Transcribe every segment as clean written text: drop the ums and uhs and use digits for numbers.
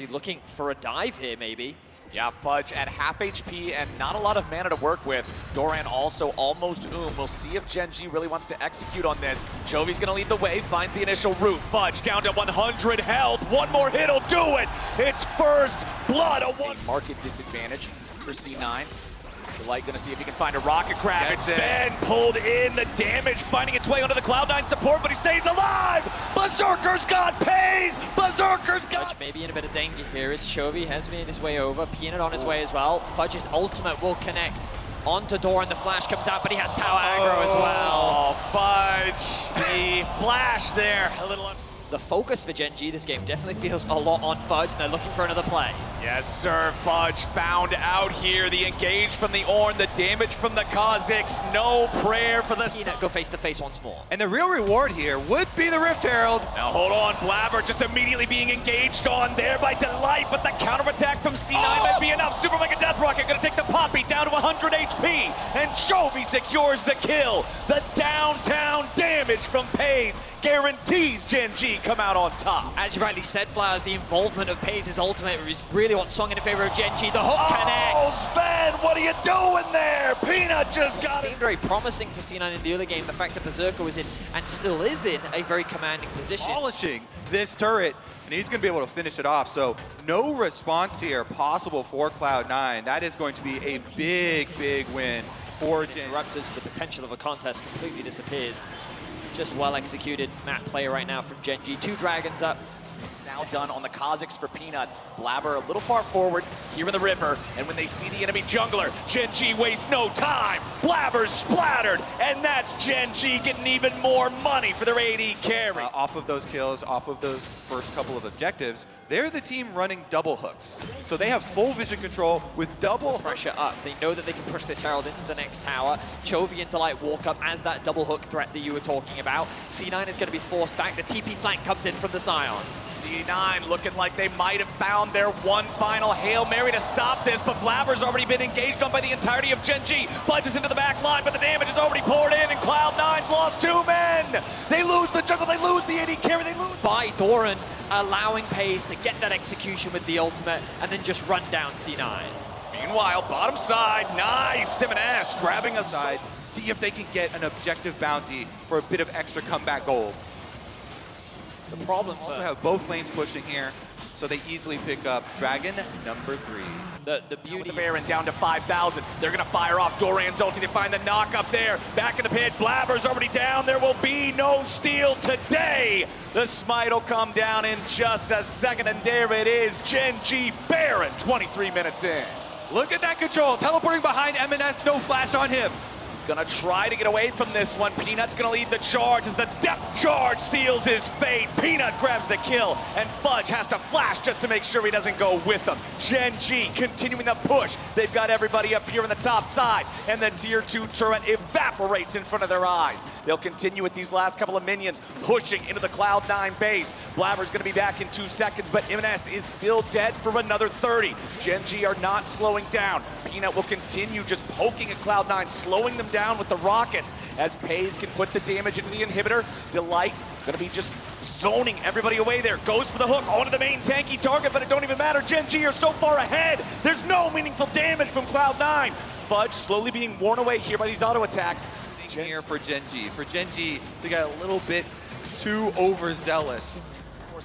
actually looking for a dive here, maybe. Yeah, Fudge at half HP and not a lot of mana to work with. Doran also almost We'll see if Gen.G really wants to execute on this. Jovi's gonna lead the way, find the initial route. Fudge down to 100 health. One more hit'll do it. It's first blood. A market disadvantage for C9. Delight gonna see if he can find a rocket grab. It's been pulled in. The damage finding its way onto the Cloud9 support, but he stays alive. Berserker's got pays. Berserker's got. Fudge maybe in a bit of danger here as Chovy has made his way over. Peanut on his way as well. Fudge's ultimate will connect onto Doran. The flash comes out, but he has tower aggro as well. Fudge, the flash there. A little. The focus for Gen.G this game definitely feels a lot on Fudge, and they're looking for another play. Yes, sir. Fudge found out here. The engage from the Ornn, the damage from the Kha'Zix. No prayer for the Peanut go face-to-face once more. And the real reward here would be the Rift Herald. Now hold on, Blabber just immediately being engaged on there by Delight, but the counterattack from C9 might be enough. Super Mega Death Rocket gonna take the Poppy down to 100 HP, and Chovy secures the kill. The downtown damage from Pays guarantees Gen.G come out on top. As you rightly said, Flowers, the involvement of Pays' ultimate is really what swung in favor of Gen.G. The hook connects. Oh, Sven, what are you doing there? Peanut just got it. Seemed very promising for C9 in the early game. The fact that Berserker was in, and still is in, a very commanding position. Polishing this turret, and he's going to be able to finish it off. So no response here possible for Cloud9. That is going to be a big, big win for Gen.G. Interrupters, the potential of a contest completely disappears. Just well executed map play right now from Gen.G. 2 dragons up. Now done on the Kha'Zix for Peanut. Blabber a little far forward here in the river, and when they see the enemy jungler, Gen.G wastes no time. Blabber's splattered, and that's Gen.G getting even more money for their AD carry. Off of those kills, off of those first couple of objectives, they're the team running double hooks. So they have full vision control with double pressure up. They know that they can push this Herald into the next tower. Chovy and Delight walk up as that double hook threat that you were talking about. C9 is going to be forced back. The TP flank comes in from the Scion. C9 looking like they might have found their one final Hail Mary to stop this, but Blabber's already been engaged on by the entirety of Gen.G. Fudges into the back line, but the damage is already poured in, and Cloud9's lost 2 men. They lose the jungle, they lose the AD carry, they lose. By Doran, allowing Pays to get that execution with the ultimate and then just run down C9. Meanwhile, bottom side, nice. M&S grabbing a side. See if they can get an objective bounty for a bit of extra comeback gold. The problem also have both lanes pushing here, so they easily pick up Dragon number 3. The beauty of the Baron down to 5,000. They're gonna fire off Doran's ulti. They find the knock up there. Back in the pit, Blabber's already down. There will be no steal today. The smite will come down in just a second, and there it is. Gen.G Baron, 23 minutes in. Look at that control, teleporting behind M&S, no flash on him. Gonna try to get away from this one. Peanut's gonna lead the charge as the depth charge seals his fate. Peanut grabs the kill, and Fudge has to flash just to make sure he doesn't go with them. Gen.G continuing the push. They've got everybody up here on the top side, and the tier 2 turret evaporates in front of their eyes. They'll continue with these last couple of minions, pushing into the Cloud9 base. Blabber's gonna be back in 2 seconds, but M&S is still dead for another 30. Gen.G are not slowing down. Peanut will continue just poking at Cloud9, slowing them down with the rockets as Pays can put the damage into the inhibitor. Delight gonna be just zoning everybody away there. Goes for the hook onto the main tanky target, but it don't even matter. Gen.G are so far ahead. There's no meaningful damage from Cloud9. Fudge slowly being worn away here by these auto attacks. Here for Gen.G. For Gen.G to get a little bit too overzealous.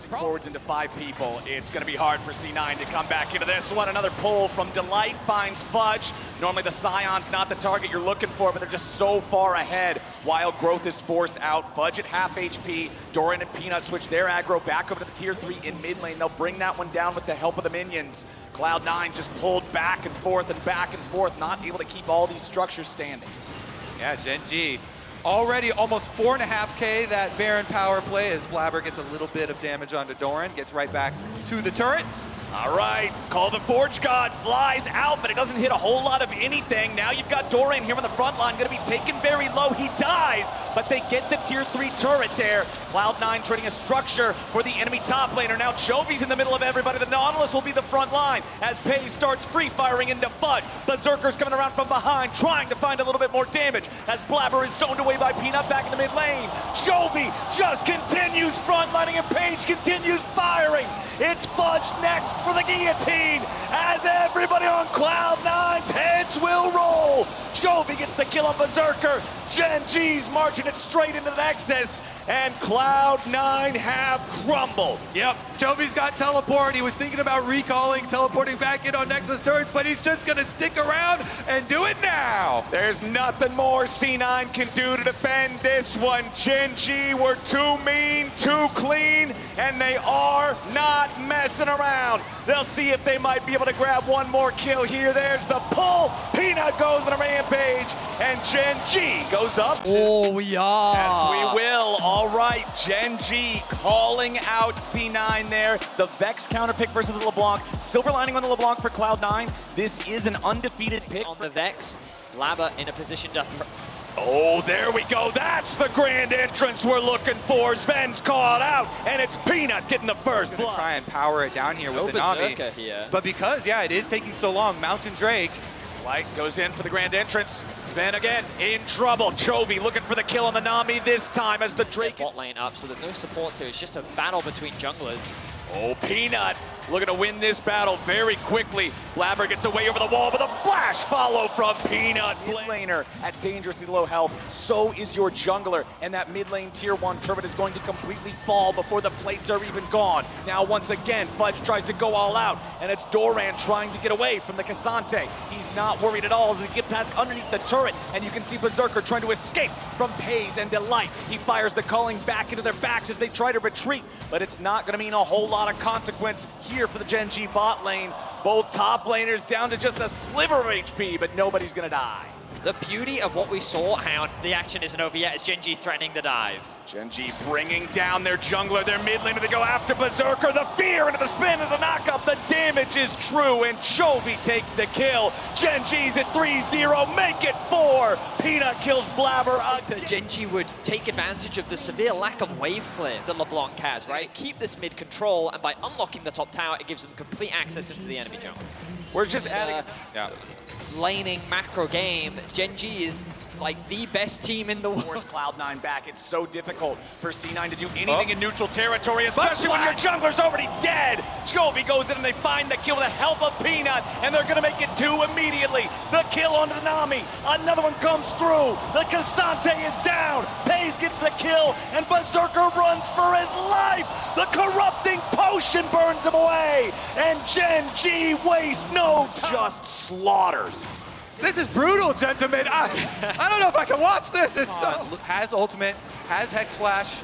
Forwards into 5 people. It's going to be hard for C9 to come back into this one. Another pull from Delight finds Fudge. Normally the Scion's not the target you're looking for, but they're just so far ahead. Wild Growth is forced out. Fudge at half HP. Doran and Peanut switch their aggro back over to the tier 3 in mid lane. They'll bring that one down with the help of the minions. Cloud9 just pulled back and forth, not able to keep all these structures standing. Yeah, Gen.G already almost 4.5K that Baron power play as Blabber gets a little bit of damage onto Doran, gets right back to the turret. All right, call the Forge God, flies out, but it doesn't hit a whole lot of anything. Now you've got Doran here on the front line, gonna be taken very low. He dies, but they get the tier 3 turret there. Cloud9 trading a structure for the enemy top laner. Now Chovy's in the middle of everybody. The Nautilus Dallas will be the front line as Paze starts free firing into Fudge. Berserker's coming around from behind, trying to find a little bit more damage as Blabber is zoned away by Peanut back in the mid lane. Chovy just continues frontlining and Paige continues firing. It's Fudge next for the guillotine as everybody on Cloud9's heads will roll. Chovy gets the kill on Berserker. Gen.G's marching it straight into the Nexus, and Cloud9 have crumbled. Yep, Chovy's got teleport. He was thinking about recalling, teleporting back in on Nexus turrets, but he's just gonna stick around and do it now. There's nothing more C9 can do to defend this one. Gen.G were too mean, too clean, and they are not messing around. They'll see if they might be able to grab one more kill here. There's the pull. Peanut goes on a rampage, and Gen.G goes up. Oh, yeah. Yes, we will. All right, Gen.G calling out C9 there. The Vex counter pick versus the LeBlanc. Silver lining on the LeBlanc for Cloud9. This is an undefeated pick. On the Vex, Labba in a position to... Oh, there we go. That's the grand entrance we're looking for. Sven's called out, and it's Peanut getting the first blood. Try and power it down here with the Nami. Here. But because, yeah, it is taking so long, Mountain Drake. Light goes in for the grand entrance. Sven again in trouble. Chovy looking for the kill on the Nami this time as the Drake Bot lane up, so there's no support here. It's just a battle between junglers. Oh, Peanut looking to win this battle very quickly. Blabber gets away over the wall, but a flash follow from Peanut. Mid laner at dangerously low health. So is your jungler, and that mid lane tier 1 turret is going to completely fall before the plates are even gone. Now once again, Fudge tries to go all out, and it's Doran trying to get away from the Cassante. He's not worried at all as he gets past underneath the turret, and you can see Berserker trying to escape from Paze and Delight. He fires the calling back into their backs as they try to retreat, but it's not going to mean a whole lot of consequence here for the Gen.G bot lane. Both top laners down to just a sliver of HP, but nobody's gonna die. The beauty of what we saw, how the action isn't over yet, is Gen.G threatening the dive. Gen.G bringing down their jungler, their mid laner to go after Berserker. The fear into the spin and the knockup. The damage is true, and Chovy takes the kill. Gen.G's at 3-0, make it 4. Peanut kills Blabber again. Gen.G would take advantage of the severe lack of wave clear that LeBlanc has, right? Keep this mid control, and by unlocking the top tower, it gives them complete access into the enemy jungle. We're just adding... Laning macro game, Gen.G is like the best team in the world. Force Cloud9 back. It's so difficult for C9 to do anything in neutral territory, especially when your jungler's already dead. Chovy goes in and they find the kill with the help of Peanut, and they're gonna make it 2 immediately. The kill onto the Nami. Another one comes through. The Cassante is down. Paze gets the kill, and Berserker runs for his life. The corrupting potion burns him away, and Gen.G wastes no time. Just slaughters. This is brutal, gentlemen. I don't know if I can watch this. It's has ultimate, has Hex Flash.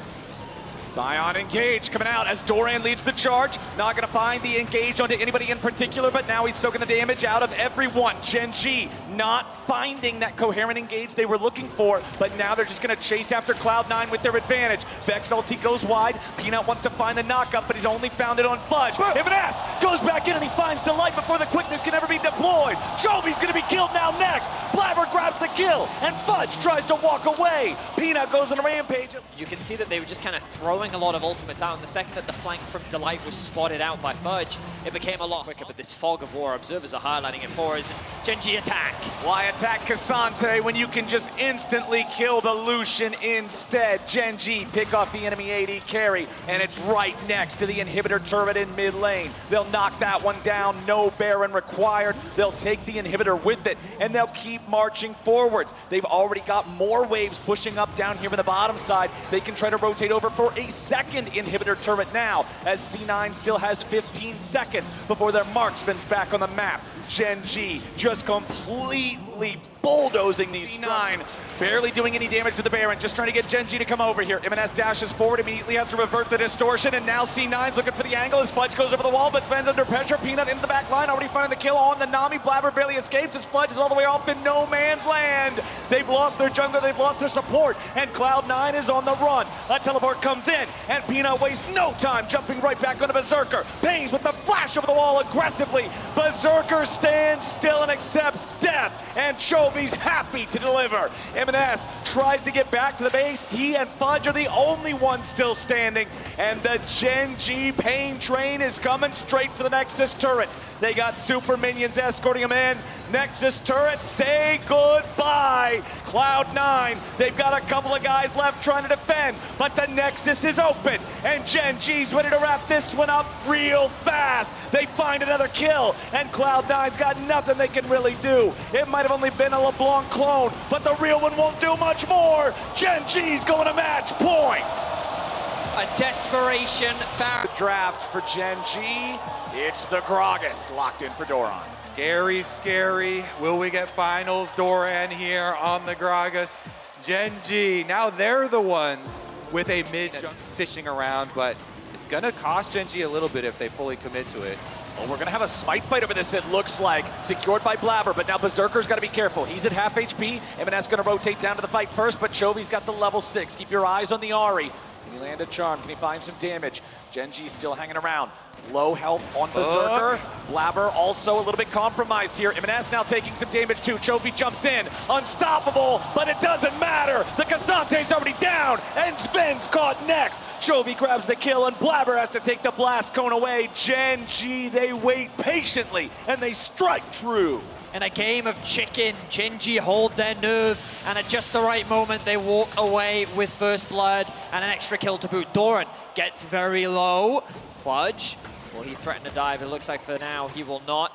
Sion engage coming out as Doran leads the charge. Not going to find the engage onto anybody in particular, but now he's soaking the damage out of everyone. Gen.G not finding that coherent engage they were looking for, but now they're just going to chase after Cloud9 with their advantage. Vex ulti goes wide. Peanut wants to find the knockup, but he's only found it on Fudge. Evanes goes back in and he finds Delight before the quickness can ever be deployed. Chovy's going to be killed now next. Blabber grabs the kill, and Fudge tries to walk away. Peanut goes on a rampage. You can see that they were just kind of throwing a lot of ultimates out, and the second that the flank from Delight was spotted out by Fudge, it became a lot quicker, but this fog of war, observers are highlighting it for us. Gen.G attack. Why attack Cassante when you can just instantly kill the Lucian instead? Gen.G pick off the enemy AD carry, and it's right next to the inhibitor turret in mid lane. They'll knock that one down, no Baron required. They'll take the inhibitor with it, and they'll keep marching forwards. They've already got more waves pushing up down here in the bottom side. They can try to rotate over for a second inhibitor turret now, as C9 still has 15 seconds before their marksman's back on the map. Gen.G just completely bulldozing these C9, barely doing any damage to the Baron, just trying to get Gen.G to come over here. MNS dashes forward, immediately has to revert the distortion, and now C9's looking for the angle as Fudge goes over the wall, but Sven's under pressure. Peanut into the back line, already finding the kill on the Nami. Blabber barely escapes as Fudge is all the way off in no man's land. They've lost their jungler, they've lost their support, and Cloud9 is on the run. A teleport comes in, and Peanut wastes no time jumping right back onto Berserker. Paze with the flash over the wall aggressively. Berserker stands still and accepts death, and and Chovy's happy to deliver. M&S tries to get back to the base. He and Fudge are the only ones still standing, and the Gen.G pain train is coming straight for the Nexus turrets. They got super minions escorting them in. Nexus turrets, say goodbye. Cloud9, they've got a couple of guys left trying to defend, but the Nexus is open, and Gen.G's ready to wrap this one up real fast. They find another kill, and Cloud9's got nothing they can really do. It might have only been a LeBlanc clone, but the real one won't do much more. Gen.G's going to match point. A desperation Draft for Gen.G. It's the Gragas locked in for Doran. Scary, scary. Will we get finals Doran here on the Gragas? Gen.G, now they're the ones with a mid fishing around, but it's gonna cost Gen.G a little bit if they fully commit to it. Well, we're gonna have a smite fight over this, it looks like. Secured by Blabber, but now Berserker's gotta be careful. He's at half HP. M&S gonna rotate down to the fight first, but Chovy's got the level 6. Keep your eyes on the Ahri. Can he land a charm? Can he find some damage? Gen.G still hanging around. Low health on Berserker. Blabber also a little bit compromised here. M&S now taking some damage too. Chovy jumps in. Unstoppable, but it doesn't matter. The Kasante's already down, and Sven's caught next. Chovy grabs the kill, and Blabber has to take the blast cone away. Gen.G, they wait patiently, and they strike true. In a game of chicken, Gen.G hold their nerve, and at just the right moment, they walk away with first blood and an extra kill to boot. Doran gets very low. Fudge, will he threaten to dive? It looks like for now he will not.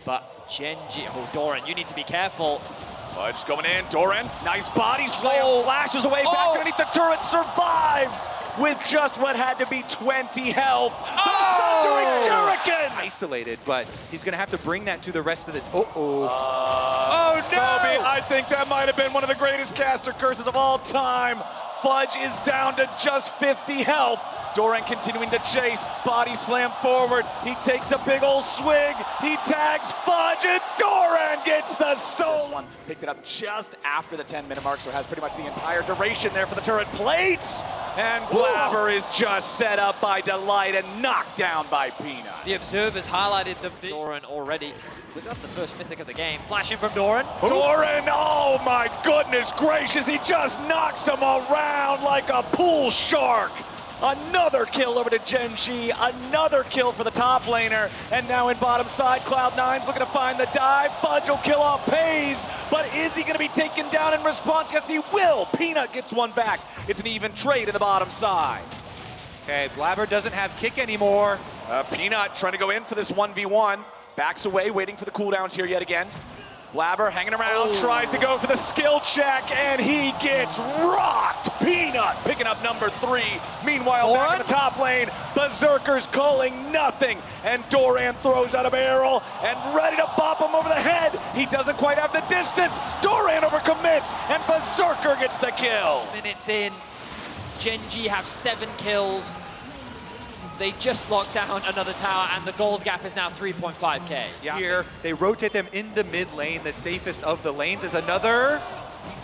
But Gen.G, oh, Doran, you need to be careful. Fudge going in, Doran, nice body slam, flashes away, back underneath the turret, survives with just what had to be 20 health. The Thundering Shuriken! Isolated, but he's gonna have to bring that to the rest of the, Oh no! Kobe, I think that might have been one of the greatest caster curses of all time. Fudge is down to just 50 health. Doran continuing to chase, body slam forward. He takes a big old swig. He tags Fudge, and Doran gets the soul. This one picked it up just after the 10-minute mark, so has pretty much the entire duration there for the turret plates. And Blabber is just set up by Delight and knocked down by Peanut. The observers highlighted the Doran already. That's the first mythic of the game. Flashing from Doran. Doran, oh my goodness gracious, he just knocks him around like a pool shark. Another kill over to Gen.G, another kill for the top laner, and now in bottom side, Cloud9's looking to find the dive. Fudge will kill off Pays, but is he gonna be taken down in response? Yes, he will. Peanut gets one back. It's an even trade in the bottom side. okay, Blabber doesn't have kick anymore. Peanut trying to go in for this 1v1. Backs away, waiting for the cooldowns here yet again. Blabber hanging around, tries to go for the skill check, and he gets rocked. Peanut picking up number 3. Meanwhile, back in the top lane, Berserker's calling nothing, and Doran throws out a barrel and ready to bop him over the head. He doesn't quite have the distance. Doran overcommits, and Berserker gets the kill. Minutes in, Gen.G have 7 kills. They just locked down another tower, and the gold gap is now 3.5k. Yeah. Here, they rotate them into mid lane. The safest of the lanes is another.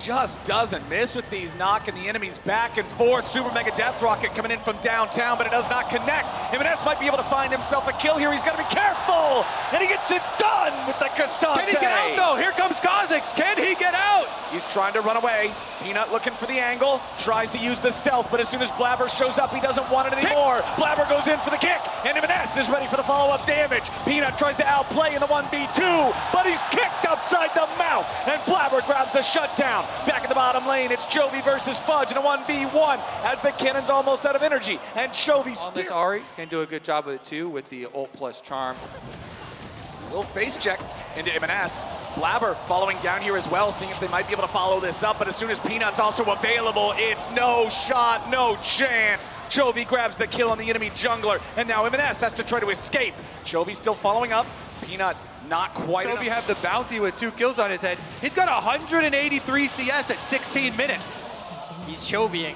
Just doesn't miss with these, knocking the enemies back and forth. Super Mega Death Rocket coming in from downtown, but it does not connect. M&S might be able to find himself a kill here. He's got to be careful, and he gets it done with the Kastante. Can he get out, though? Here comes Kha'Zix. Can he get out? He's trying to run away. Peanut looking for the angle, tries to use the stealth, but as soon as Blabber shows up, he doesn't want it anymore. Blabber goes in for the kick, and M&S is ready for the follow-up damage. Peanut tries to outplay in the 1v2, but he's kicked upside the mouth, and Blabber grabs a shutdown. Back in the bottom lane, it's Chovy versus Fudge in a 1v1 as the cannon's almost out of energy, and Chovy's on this Ahri can do a good job of it too with the ult plus charm. Little face check into M&S. Blabber following down here as well, seeing if they might be able to follow this up, but as soon as Peanut's also available, it's no shot, no chance. Chovy grabs the kill on the enemy jungler, and now M&S has to try to escape. Chovy still following up. Peanut not quite Chovy have the bounty with 2 kills on his head. He's got 183 CS at 16 minutes. He's Chovying.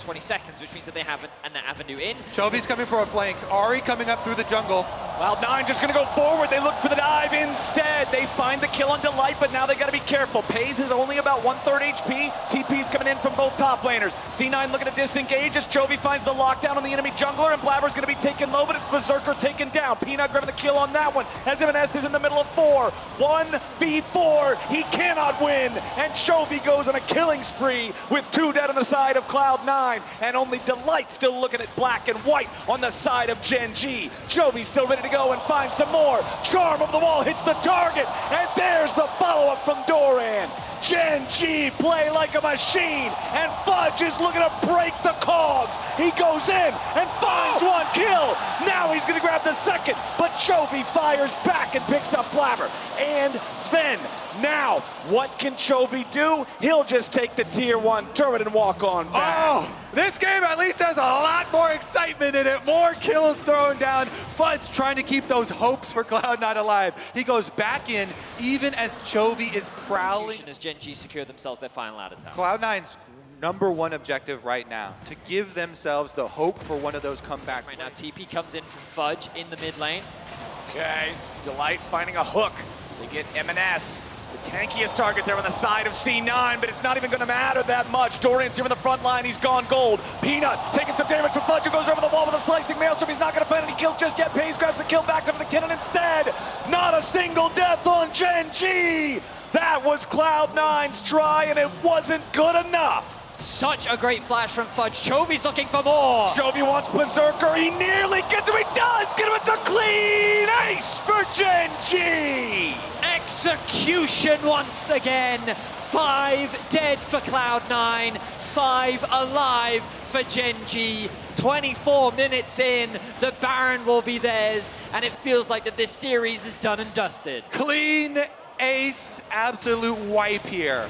20 seconds, which means that they have an avenue in. Chovy's coming for a flank. Ahri coming up through the jungle. Cloud9 just gonna go forward. They look for the dive instead. They find the kill on Delight, but now they gotta be careful. Paze is only about 1/3 HP. TP's coming in from both top laners. C9 looking to disengage as Chovy finds the lockdown on the enemy jungler, and Blabber's gonna be taken low, but it's Berserker taken down. Peanut grabbing the kill on that one, as M&S is in the middle of 4. 1v4, he cannot win, and Chovy goes on a killing spree with 2 dead on the side of Cloud9, and only Delight still looking at black and white on the side of Gen.G. Chovy still ready to go and find some more. Charm over the wall hits the target, and there's the follow-up from Doran. Gen.G play like a machine, and Fudge is looking to break the cogs. He goes in and finds one kill. Now he's gonna grab the second, but Chovy fires back and picks up Blabber and Sven. Now, what can Chovy do? He'll just take the tier 1 turret and walk on back. Oh, this game at least has a lot more excitement in it. More kills thrown down. Fudge trying to keep those hopes for Cloud9 alive. He goes back in even as Chovy is prowling. As Gen.G secure themselves their final ladder tower. Cloud9's #1 objective right now, to give themselves the hope for one of those comeback Right now, TP comes in from Fudge in the mid lane. Okay, Delight finding a hook. They get M&S. The tankiest target there on the side of C9, but it's not even gonna matter that much. Dorian's here in the front line, he's gone gold. Peanut taking some damage from Fudge, who goes over the wall with a slicing maelstrom. He's not gonna find any kills just yet. Pace grabs the kill back over the cannon instead. Not a single death on Gen.G. That was Cloud9's try, and it wasn't good enough. Such a great flash from Fudge. Chovy's looking for more. Chovy wants Berserker, he nearly gets him, he does! Get him, it's a clean ace for Gen.G. Execution once again. 5 dead for Cloud9, 5 alive for Gen.G. 24 minutes in, the Baron will be theirs, and it feels like that this series is done and dusted. Clean ace, absolute wipe here.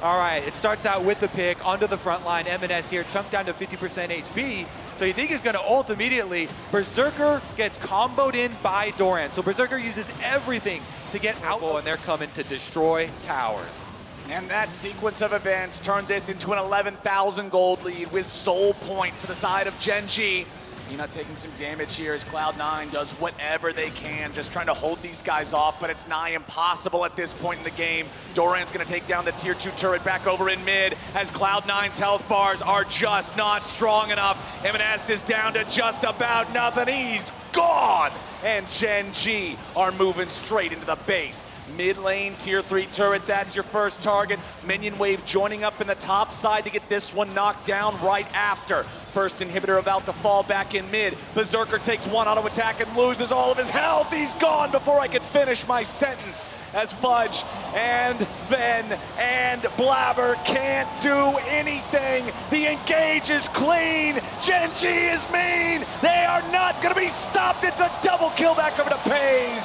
All right, it starts out with the pick onto the front line. M&S here, chunked down to 50% HP. So you think he's gonna ult immediately. Berserker gets comboed in by Doran. So Berserker uses everything to get out, and they're coming to destroy towers. And that sequence of events turned this into an 11,000 gold lead with Soul Point for the side of Gen.G. Peanut taking some damage here as Cloud9 does whatever they can, just trying to hold these guys off, but it's nigh impossible at this point in the game. Doran's gonna take down the tier 2 turret back over in mid as Cloud9's health bars are just not strong enough. M&S is down to just about nothing. He's gone! And Gen.G are moving straight into the base. Mid lane, tier 3 turret, that's your first target. Minion wave joining up in the top side to get this one knocked down right after. First inhibitor about to fall back in mid. Berserker takes one auto attack and loses all of his health. He's gone before I could finish my sentence. As Fudge and Sven and Blabber can't do anything. The engage is clean. Gen.G is mean. They are not gonna be stopped. It's a double kill back over to Paze.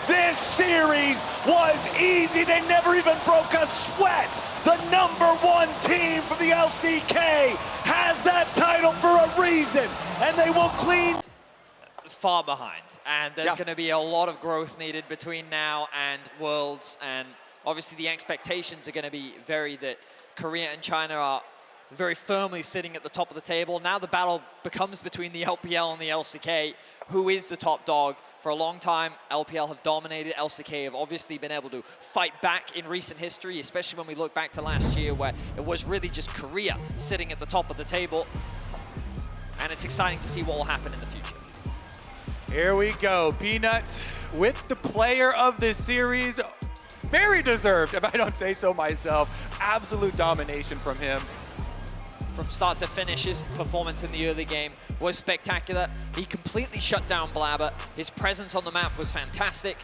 This series was easy. They never even broke a sweat. The #1 team from the LCK has that title for a reason, and they will clean. Far behind, and there's going to be a lot of growth needed between now and Worlds, and obviously the expectations are going to be that Korea and China are very firmly sitting at the top of the table. Now the battle becomes between the LPL and the LCK. Who is the top dog? For a long time, LPL have dominated. LCK have obviously been able to fight back in recent history, especially when we look back to last year where it was really just Korea sitting at the top of the table. And it's exciting to see what will happen in the future. Here we go, Peanut with the player of this series. Very deserved, if I don't say so myself. Absolute domination from him. From start to finish, his performance in the early game was spectacular. He completely shut down Blabber. His presence on the map was fantastic.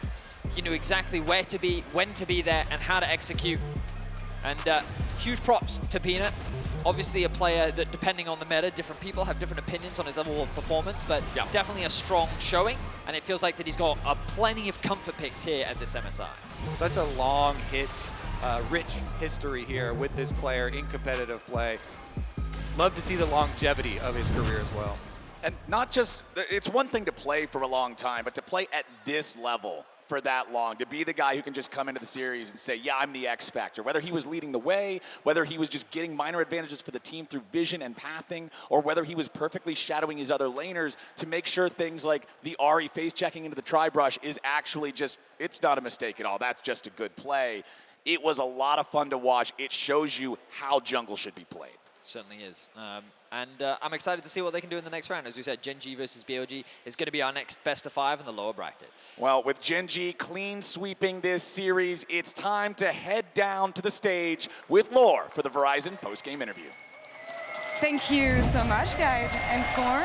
He knew exactly where to be, when to be there, and how to execute. And huge props to Peanut. Obviously a player that, depending on the meta, different people have different opinions on his level of performance, but definitely a strong showing. And it feels like that he's got plenty of comfort picks here at this MSI. Such a long rich history here with this player in competitive play. Love to see the longevity of his career as well. And not just, it's one thing to play for a long time, but to play at this level for that long, to be the guy who can just come into the series and say, yeah, I'm the X factor. Whether he was leading the way, whether he was just getting minor advantages for the team through vision and pathing, or whether he was perfectly shadowing his other laners to make sure things like the Ahri face checking into the tri-brush is actually just, it's not a mistake at all. That's just a good play. It was a lot of fun to watch. It shows you how jungle should be played. Certainly is. And I'm excited to see what they can do in the next round. As we said, Gen.G versus BOG is going to be our next best of 5 in the lower bracket. Well, with Gen.G clean sweeping this series, it's time to head down to the stage with Lore for the Verizon post-game interview. Thank you so much, guys, and Score.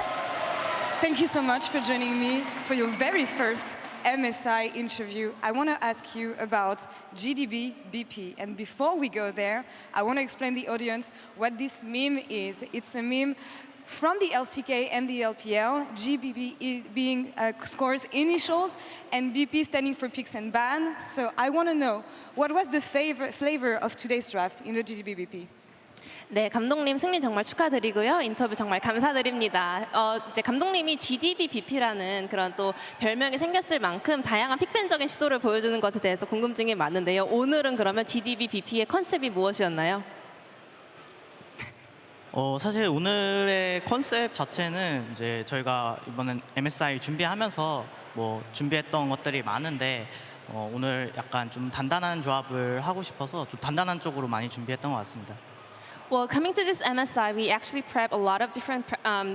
Thank you so much for joining me for your very first MSI interview. I want to ask you about GDB BP. And before we go there, I want to explain the audience what this meme is. It's a meme from the LCK and the LPL, GBP being Score's initials, and BP standing for picks and ban. So I want to know, what was the flavor of today's draft in the GDB BP? 네, 감독님 승리 정말 축하드리고요. 인터뷰 정말 감사드립니다. 이제 감독님이 GDB BP라는 그런 또 별명이 생겼을 만큼 다양한 픽밴적인 시도를 보여주는 것에 대해서 궁금증이 많은데요. 오늘은 그러면 GDB BP의 컨셉이 무엇이었나요? 사실 오늘의 컨셉 자체는 이제 저희가 이번엔 MSI 준비하면서 뭐 준비했던 것들이 많은데 오늘 약간 좀 단단한 조합을 하고 싶어서 좀 단단한 쪽으로 많이 준비했던 것 같습니다. Well, coming to this MSI, we actually prep a lot of different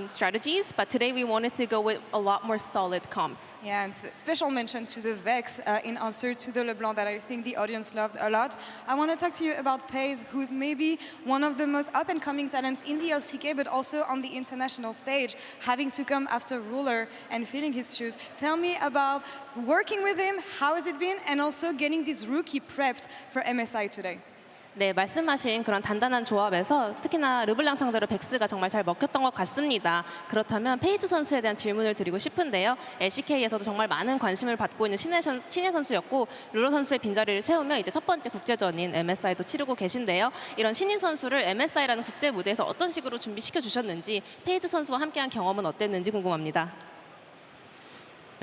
strategies, but today we wanted to go with a lot more solid comps. Yeah, and special mention to the Vex in answer to the LeBlanc that I think the audience loved a lot. I want to talk to you about Paze, who's maybe one of the most up-and-coming talents in the LCK, but also on the international stage, having to come after Ruler and filling his shoes. Tell me about working with him, how has it been, and also getting this rookie prepped for MSI today. 네, 말씀하신 그런 단단한 조합에서 특히나 르블랑 상대로 백스가 정말 잘 먹혔던 것 같습니다. 그렇다면 페이즈 선수에 대한 질문을 드리고 싶은데요. LCK에서도 정말 많은 관심을 받고 있는 신예 선수였고 룰러 선수의 빈자리를 채우며 이제 첫 번째 국제전인 MSI도 치르고 계신데요. 이런 신인 선수를 MSI라는 국제 무대에서 어떤 식으로 준비시켜 주셨는지, 페이즈 선수와 함께한 경험은 어땠는지 궁금합니다.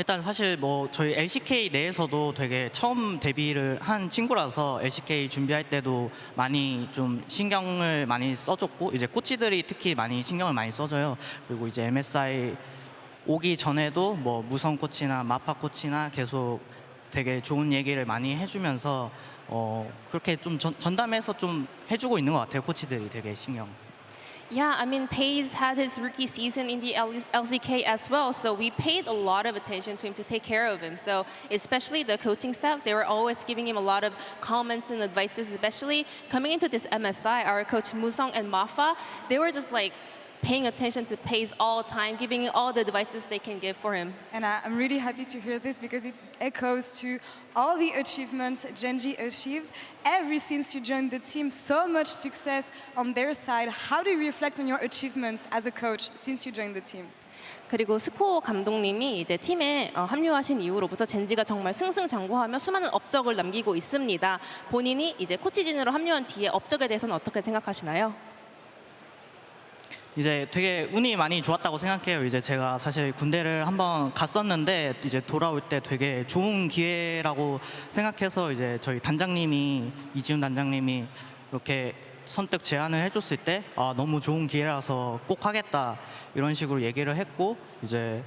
일단 사실 뭐 저희 LCK 내에서도 되게 처음 데뷔를 한 친구라서 LCK 준비할 때도 많이 좀 신경을 많이 써줬고 이제 코치들이 특히 많이 신경을 많이 써줘요. 그리고 이제 MSI 오기 전에도 뭐 무성 코치나 마파 코치나 계속 되게 좋은 얘기를 많이 해주면서 그렇게 좀 전담해서 좀 해주고 있는 것 같아요. 코치들이 되게 신경. Yeah, I mean, Paze had his rookie season in the LCK as well, so we paid a lot of attention to him to take care of him. So especially the coaching staff, they were always giving him a lot of comments and advices, especially coming into this MSI, our coach Musong and Mafa, they were just like paying attention to Paze all the time, giving all the advices they can give for him. And I'm really happy to hear this because it echoes to all the achievements Gen.G achieved ever since you joined the team. So much success on their side. How do you reflect on your achievements as a coach since you joined the team? 그리고 스코어 감독님이 이제 팀에 합류하신 이후로부터 젠지가 정말 승승장구하며 수많은 업적을 남기고 있습니다. 본인이 이제 코치진으로 합류한 뒤에 업적에 대해서는 어떻게 생각하시나요? 이제 되게 운이 많이 좋았다고 생각해요. 이제 제가 사실 군대를 한번 갔었는데 이제 돌아올 때 되게 좋은 기회라고 생각해서 이제 저희 단장님이 이지훈 단장님이 이렇게 선택 제안을 해줬을 때 너무 좋은 기회라서 꼭 하겠다 이런 식으로 얘기를 했고 이제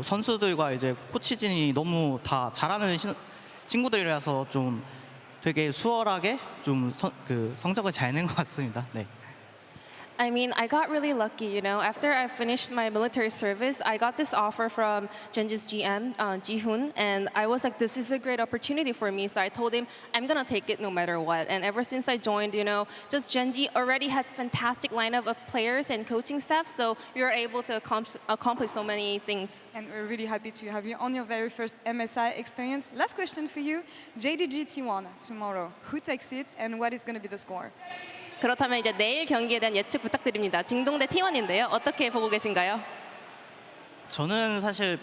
선수들과 이제 코치진이 너무 다 잘하는 친구들이라서 좀 되게 수월하게 좀 성적을 잘 낸 것 같습니다. 네. I mean, I got really lucky, you know. After I finished my military service, I got this offer from Gen.G's GM, Ji-hoon, and I was like, this is a great opportunity for me. So I told him, I'm going to take it no matter what. And ever since I joined, you know, just Gen.G already had fantastic lineup of players and coaching staff, so we were able to accomplish so many things. And we're really happy to have you on your very first MSI experience. Last question for you, JDG T1 tomorrow. Who takes it and what is going to be the score? 그렇다면 이제 내일 경기에 대한 예측 부탁드립니다. 징동대 T1인데요. 어떻게 보고 계신가요? 저는 사실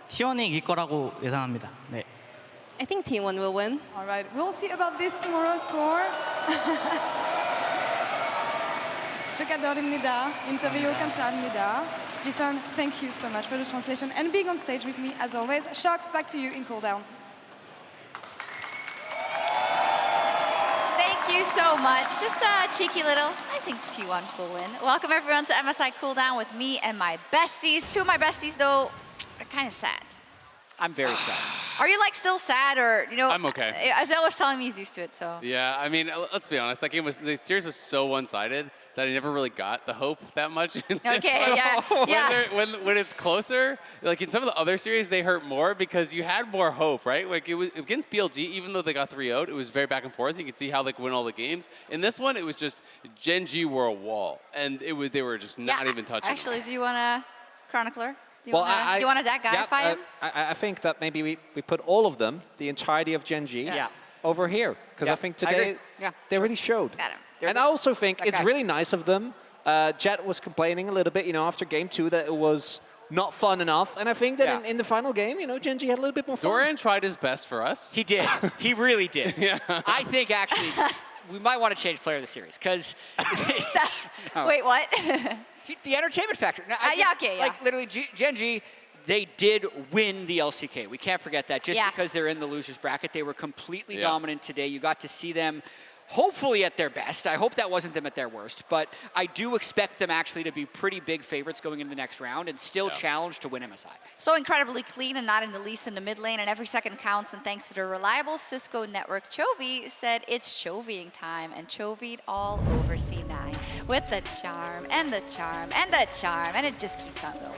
T1이 이길 거라고 예상합니다. 네. I think T1 will win. All right, we'll see about this tomorrow score. 축하드립니다. 인터뷰 감사합니다. Ji-sun, thank you so much for the translation and being on stage with me as always. Sharks, back to you in cooldown. you so much. Just a cheeky little, I think T1 cool win. Welcome everyone to MSI Cooldown with me and my besties. Two of my besties though are kind of sad. I'm very sad. Are you like still sad or, you know? I'm okay. Azelle was telling me he's used to it, so. Yeah, I mean, let's be honest. The series was so one-sided that I never really got the hope that much. In this Okay, yeah. When it's closer, like in some of the other series, they hurt more because you had more hope, right? Like it was against BLG, even though they got 3-0'd, it was very back and forth. You could see how they could win all the games. In this one, it was just Gen.G were a wall, and they were just not even touching. Actually, do you want to, Chronicler? Do you Well, want to that guy fight him? I think that maybe we put all of them, the entirety of Gen.G, over here. Because I think today they really showed. Got him. And I also think it's really nice of them. Jet was complaining a little bit, you know, after game 2 that it was not fun enough. And I think that in the final game, you know, Gen.G had a little bit more fun. Dorian tried his best for us. He did. He really did. Yeah. I think actually we might want to change player of the series because. Wait, what? The entertainment factor. Now, okay. Like literally, Gen.G, they did win the LCK. We can't forget that. Just because they're in the losers bracket, they were completely dominant today. You got to see them. Hopefully at their best. I hope that wasn't them at their worst, but I do expect them actually to be pretty big favorites going into the next round and still challenged to win MSI. So incredibly clean and not in the least in the mid lane, and every second counts, and thanks to the reliable Cisco network, Chovy said it's Chovying time, and Chovy'd all over C9 with the charm, and the charm, and the charm, and it just keeps on going.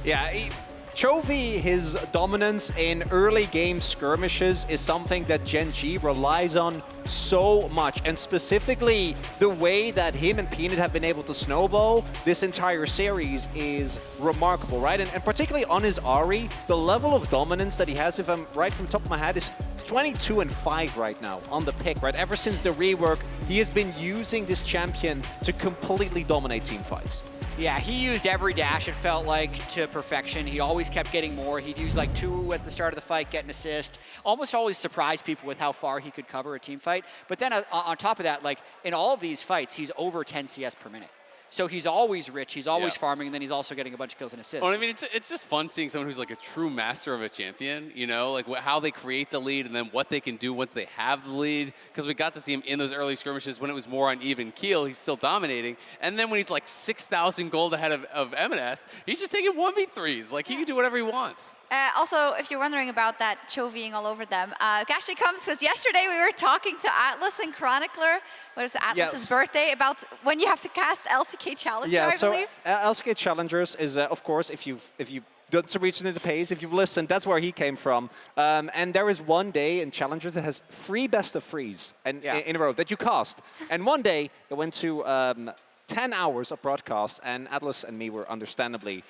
Yeah, Chovy, his dominance in early game skirmishes is something that Gen.G relies on so much, and specifically the way that him and Peanut have been able to snowball this entire series is remarkable, right? And particularly on his Ahri, the level of dominance that he has, if I'm right from the top of my head, is 22-5 right now on the pick, right? Ever since the rework, he has been using this champion to completely dominate team fights. Yeah, he used every dash, it felt like, to perfection. He always kept getting more. He'd use like 2 at the start of the fight, get an assist. Almost always surprised people with how far he could cover a team fight. But then on top of that, like in all of these fights, he's over 10 CS per minute. So he's always rich, he's always farming, and then he's also getting a bunch of kills and assists. Well, I mean, it's just fun seeing someone who's like a true master of a champion, you know, like how they create the lead and then what they can do once they have the lead. Because we got to see him in those early skirmishes when it was more on even keel, he's still dominating. And then when he's like 6,000 gold ahead of M&S, he's just taking 1v3s. Like, he can do whatever he wants. Also, if you're wondering about that Chovying all over them, actually comes because yesterday we were talking to Atlas and Chronicler. What is Atlas's birthday? About when you have to cast LCK Challenger, I believe. LCK Challengers is, of course, if you've done some research into the page, if you've listened, that's where he came from. And there is one day in Challengers that has 3 best of 3s in a row that you cast. And one day it went to 10 hours of broadcast, and Atlas and me were understandably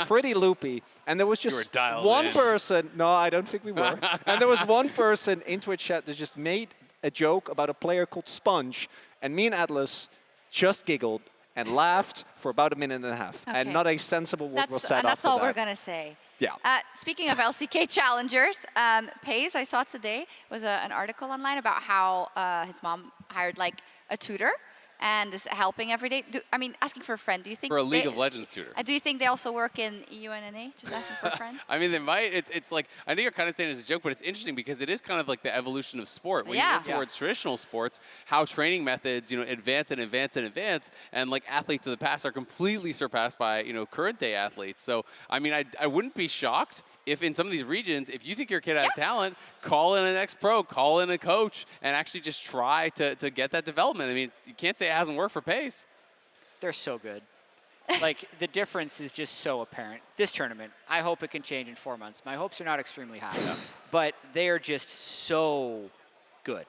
pretty loopy. And there was just one person. No, I don't think we were. And there was one person in Twitch chat that just made a joke about a player called Sponge, and me and Atlas just giggled and laughed for about 1.5 minutes, and not a sensible word was said after that. That's all we're gonna say. Yeah. Speaking of LCK challengers, Pays, I saw today, was an article online about how his mom hired like a tutor and is helping every day. Asking for a friend. Do you think for a League of Legends tutor? Do you think they also work in UNNA? Just asking for a friend. I mean, they might. It's like, I know you're kind of saying it as a joke, but it's interesting because it is kind of like the evolution of sport. When you look towards traditional sports, how training methods, advance and advance and advance, and like athletes of the past are completely surpassed by current day athletes. So I mean, I wouldn't be shocked if in some of these regions, if you think your kid has talent, call in an ex-pro, call in a coach, and actually just try to get that development. I mean, you can't say it hasn't worked for Pace. They're so good. Like, the difference is just so apparent. This tournament, I hope it can change in 4 months. My hopes are not extremely high, but they are just so good.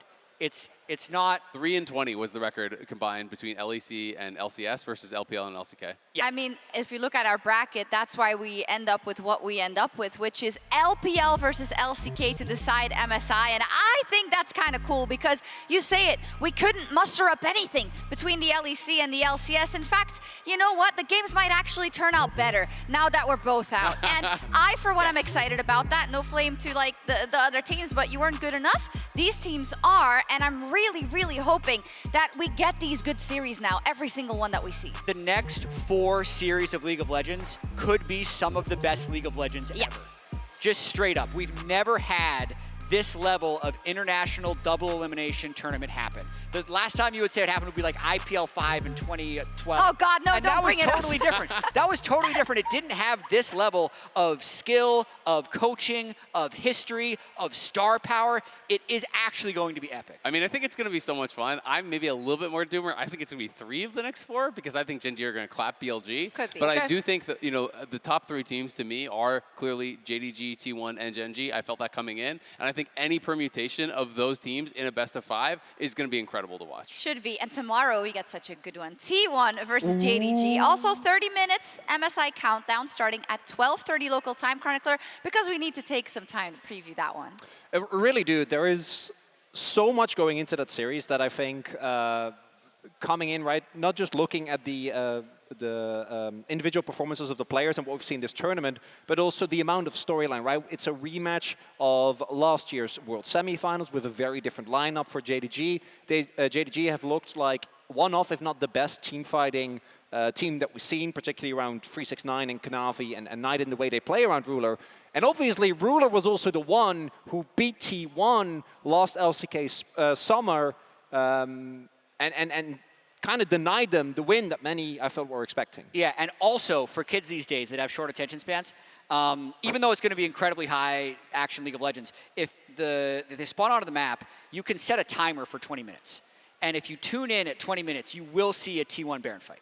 It's not 3-20 was the record combined between LEC and LCS versus LPL and LCK. Yeah. I mean, if you look at our bracket, that's why we end up with what we end up with, which is LPL versus LCK to decide MSI. And I think that's kind of cool because you say it, we couldn't muster up anything between the LEC and the LCS. In fact, you know what? The games might actually turn out better now that we're both out. And I, for one, am excited about that. No flame to like the other teams, but you weren't good enough. These teams are, and I'm really, really hoping that we get these good series now, every single one that we see. The next 4 series of League of Legends could be some of the best League of Legends ever. Just straight up. We've never had this level of international double elimination tournament happen. The last time you would say it happened would be like IPL 5 in 2012. Oh God, no, and don't bring it up. That was totally different. That was totally different. It didn't have this level of skill, of coaching, of history, of star power. It is actually going to be epic. I mean, I think it's going to be so much fun. I'm maybe a little bit more doomer. I think it's going to be 3 of the next 4 because I think Gen.G are going to clap BLG. Could be. But I do think that, the top 3 teams to me are clearly JDG, T1, and Gen.G. I felt that coming in. And I think any permutation of those teams in a best of 5 is going to be incredible to watch. Should be. And tomorrow we get such a good one. T1 versus JDG. Also 30 minutes MSI countdown starting at 12:30 local time, Chronicler, because we need to take some time to preview that one. I really do. There is so much going into that series that I think coming in, right, not just looking at the individual performances of the players and what we've seen this tournament, but also the amount of storyline, right? It's a rematch of last year's World Semifinals with a very different lineup for JDG. JDG have looked like one of, if not the best team fighting team that we've seen, particularly around 369 and Kanavi and Knight in the way they play around Ruler. And obviously, Ruler was also the one who beat T1 last LCK summer and kind of denied them the win that many, I felt, were expecting. Yeah, and also for kids these days that have short attention spans, even though it's going to be incredibly high action League of Legends, if they spawn onto the map, you can set a timer for 20 minutes. And if you tune in at 20 minutes, you will see a T1 Baron fight.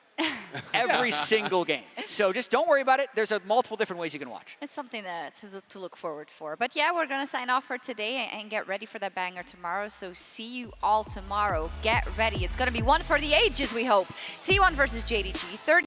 Every single game. So just don't worry about it. There's multiple different ways you can watch. It's something to look forward for. But yeah, we're going to sign off for today and get ready for that banger tomorrow. So see you all tomorrow. Get ready. It's going to be one for the ages, we hope. T1 versus JDG.